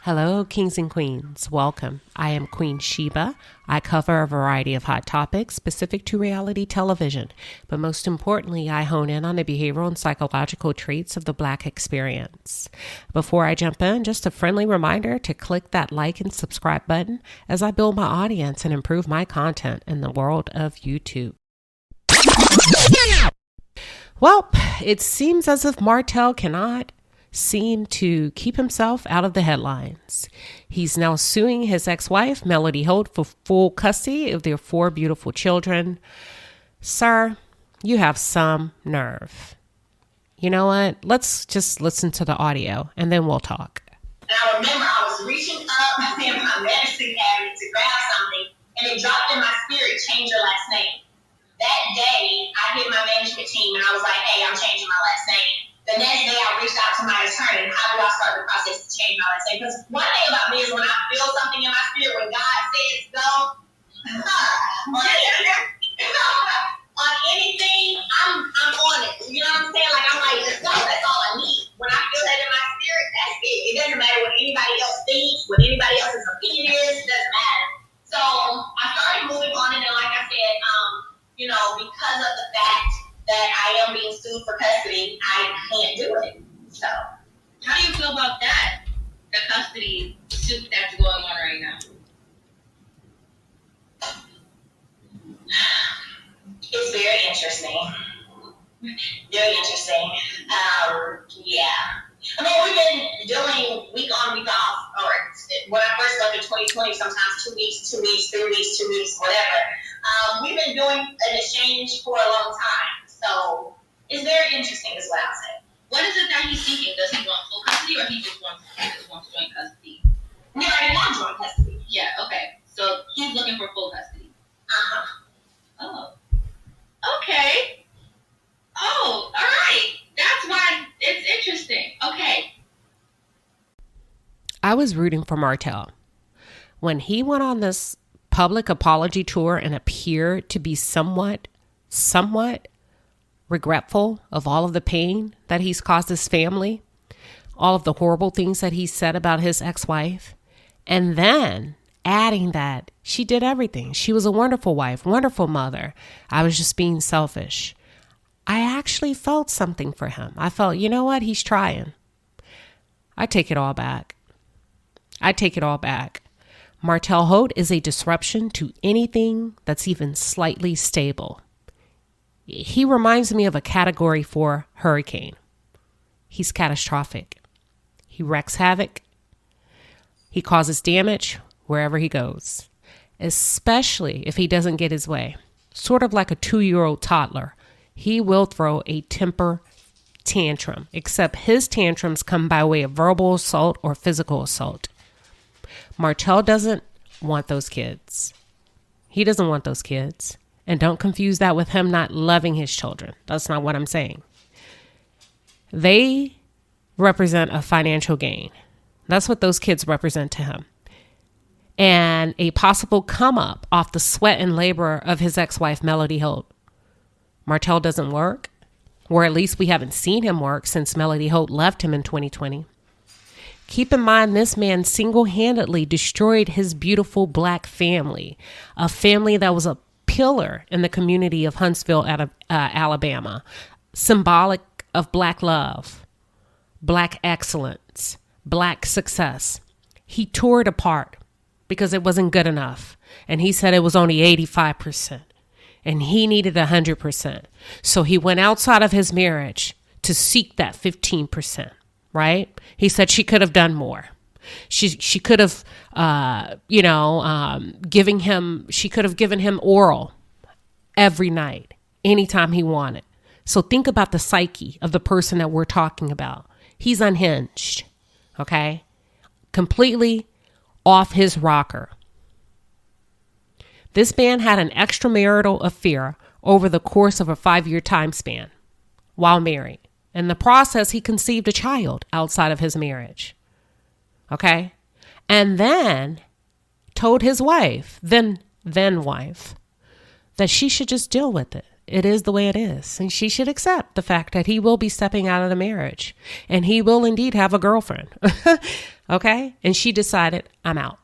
Hello, kings and queens. Welcome. I am Queen Shiba. I cover a variety of hot topics specific to reality television, but most importantly, I hone in on the behavioral and psychological traits of the Black experience. Before I jump in, just a friendly reminder to click that like and subscribe button as I build my audience and improve my content in the world of YouTube. Well, it seems as if Martell cannot seem to keep himself out of the headlines. He's now suing his ex-wife, Melody Holt, for full custody of their 4 beautiful children. Sir, you have some nerve. You know what? Let's just listen to the audio and then we'll talk. And I remember I was reaching up in my medicine cabinet to grab something, and it dropped in my spirit, change your last name. That day, I hit my management team and I was like, hey, I'm changing my last name. The next day, I reached out to my attorney. How do I start the process to change my last name? Because one thing about me is when I feel something in my spirit, when God says go, on anything, I'm on it. You know what I'm saying? Like, I'm like, let's go. That's all I need. When I feel that in my spirit, that's it. It doesn't matter what anybody else thinks, what anybody else's opinion is. It doesn't matter. So I started moving on, and then, like I said, because of the fact that I am being sued for custody, I can't do it. So, how do you feel about that? The custody suit that's going on right now. It's very interesting. Very interesting. Yeah. I mean, we've been doing week on, week off, or when I first left in 2020, sometimes 2 weeks, 3 weeks, 2 weeks, whatever. We've been doing an exchange for a long time. So it's very interesting is what I'll say. What is it that he's seeking? Does he want full custody or he just wants joint custody? We already have joint custody. Yeah, okay. So he's looking for full custody. Uh-huh. Oh. Okay. Oh, all right. That's why it's interesting. Okay. I was rooting for Martell. When he went on this public apology tour and appeared to be somewhat regretful of all of the pain that he's caused his family, all of the horrible things that he said about his ex-wife, and then adding that she did everything. She was a wonderful wife, wonderful mother. I was just being selfish. I actually felt something for him. I felt, you know what? He's trying. I take it all back. Martell Holt is a disruption to anything that's even slightly stable. He reminds me of a Category 4 hurricane. He's catastrophic. He wreaks havoc. He causes damage wherever he goes, especially if he doesn't get his way. Sort of like a 2-year-old toddler. He will throw a temper tantrum, except his tantrums come by way of verbal assault or physical assault. Martell doesn't want those kids. He doesn't want those kids. And don't confuse that with him not loving his children. That's not what I'm saying. They represent a financial gain. That's what those kids represent to him. And a possible come up off the sweat and labor of his ex-wife, Melody Holt. Martell doesn't work, or at least we haven't seen him work since Melody Holt left him in 2020. Keep in mind, this man single-handedly destroyed his beautiful Black family, a family that was a pillar in the community of Huntsville, Alabama, symbolic of Black love, Black excellence, Black success. He tore it apart because it wasn't good enough. And he said it was only 85%. And he needed 100%. So he went outside of his marriage to seek that 15%, right? He said she could have done more. She could have, she could have given him oral every night, anytime he wanted. So think about the psyche of the person that we're talking about. He's unhinged, okay? Completely off his rocker. This man had an extramarital affair over the course of a 5-year time span while married. In the process, he conceived a child outside of his marriage. Okay? And then told his wife, then wife, that she should just deal with it. It is the way it is. And she should accept the fact that he will be stepping out of the marriage. And he will indeed have a girlfriend. Okay? And she decided, I'm out.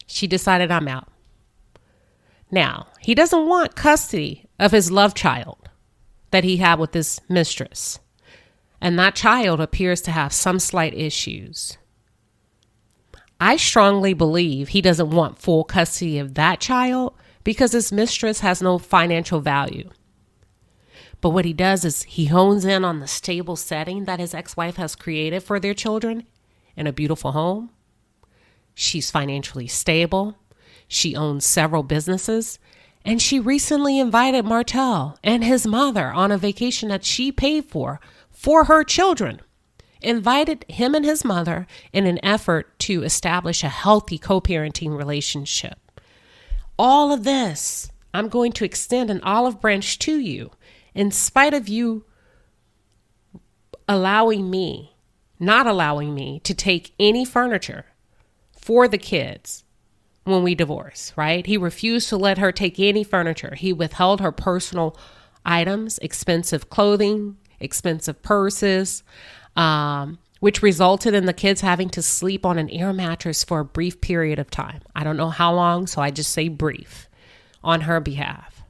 She decided, I'm out. Now, he doesn't want custody of his love child that he had with his mistress. And that child appears to have some slight issues. I strongly believe he doesn't want full custody of that child because his mistress has no financial value. But what he does is he hones in on the stable setting that his ex-wife has created for their children in a beautiful home. She's financially stable. She owns several businesses. And she recently invited Martell and his mother on a vacation that she paid for her children. Invited him and his mother in an effort to establish a healthy co-parenting relationship. All of this, I'm going to extend an olive branch to you in spite of you not allowing me to take any furniture for the kids when we divorced, right? He refused to let her take any furniture. He withheld her personal items, expensive clothing, expensive purses, which resulted in the kids having to sleep on an air mattress for a brief period of time. I don't know how long, so I just say brief on her behalf.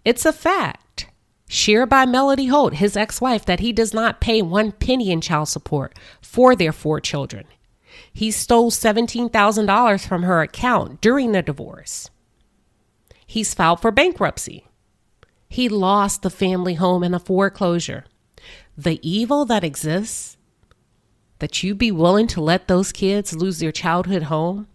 It's a fact shared by Melody Holt, his ex-wife, that he does not pay 1 penny in child support for their 4 children. He stole $17,000 from her account during the divorce. He's filed for bankruptcy. He lost the family home in a foreclosure. The evil that exists, that you be willing to let those kids lose their childhood home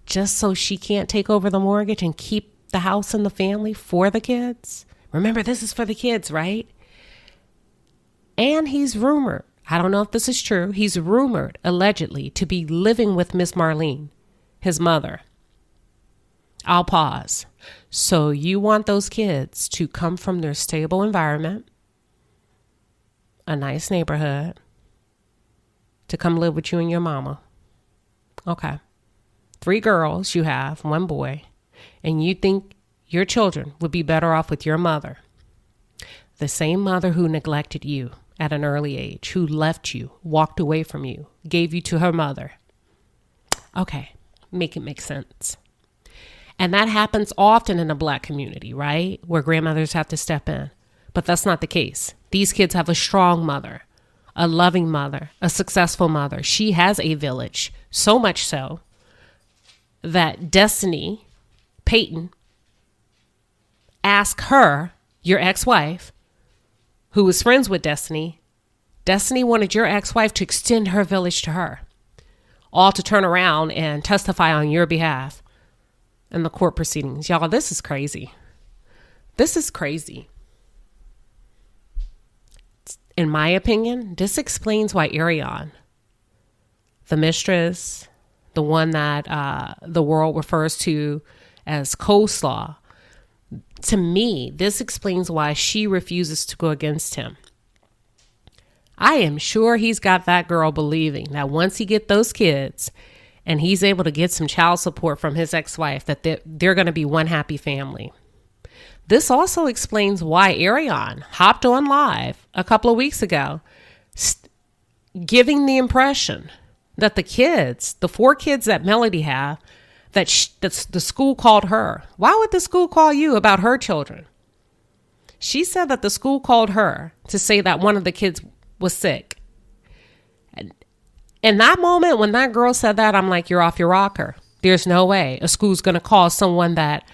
just so she can't take over the mortgage and keep the house and the family for the kids. Remember, this is for the kids, right? And he's rumored, I don't know if this is true, he's rumored allegedly to be living with Miss Marlene, his mother. I'll pause. So you want those kids to come from their stable environment, a nice neighborhood, to come live with you and your mama. Okay. 3 girls you have, 1 boy, and you think your children would be better off with your mother. The same mother who neglected you at an early age, who left you, walked away from you, gave you to her mother. Okay, make it make sense. And that happens often in the Black community, right? Where grandmothers have to step in. But that's not the case. These kids have a strong mother, a loving mother, a successful mother. She has a village, so much so that Destiny Payton asked her, your ex-wife, who was friends with Destiny wanted your ex-wife to extend her village to her, all to turn around and testify on your behalf in the court proceedings. Y'all, this is crazy. This is crazy. In my opinion, this explains why Ariane, the mistress, the one that the world refers to as coleslaw, to me, this explains why she refuses to go against him. I am sure he's got that girl believing that once he get those kids and he's able to get some child support from his ex-wife, that they're going to be one happy family. This also explains why Ariane hopped on live a couple of weeks ago, giving the impression that the kids, the 4 kids that Melody have, that the school called her. Why would the school call you about her children? She said that the school called her to say that one of the kids was sick. And in that moment, when that girl said that, I'm like, you're off your rocker. There's no way a school's going to call someone that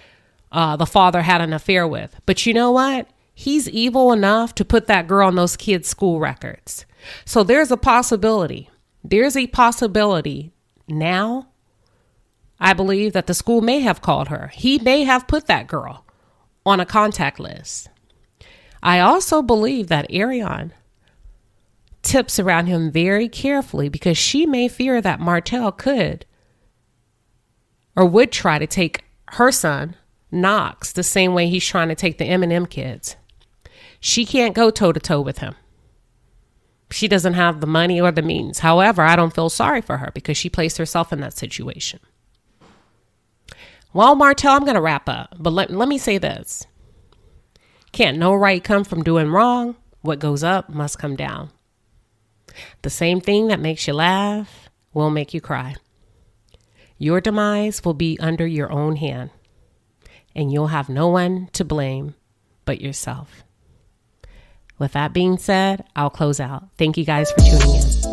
the father had an affair with. But you know what? He's evil enough to put that girl on those kids' school records. So there's a possibility. There's a possibility now, I believe, that the school may have called her. He may have put that girl on a contact list. I also believe that Ariane tips around him very carefully because she may fear that Martell could or would try to take her son, Knox, the same way he's trying to take the M&M kids. She can't go toe-to-toe with him. She doesn't have the money or the means. However, I don't feel sorry for her because she placed herself in that situation. Well, Martell, I'm going to wrap up, but let me say this. Can't no right come from doing wrong. What goes up must come down. The same thing that makes you laugh will make you cry. Your demise will be under your own hand, and you'll have no one to blame but yourself. With that being said, I'll close out. Thank you guys for tuning in.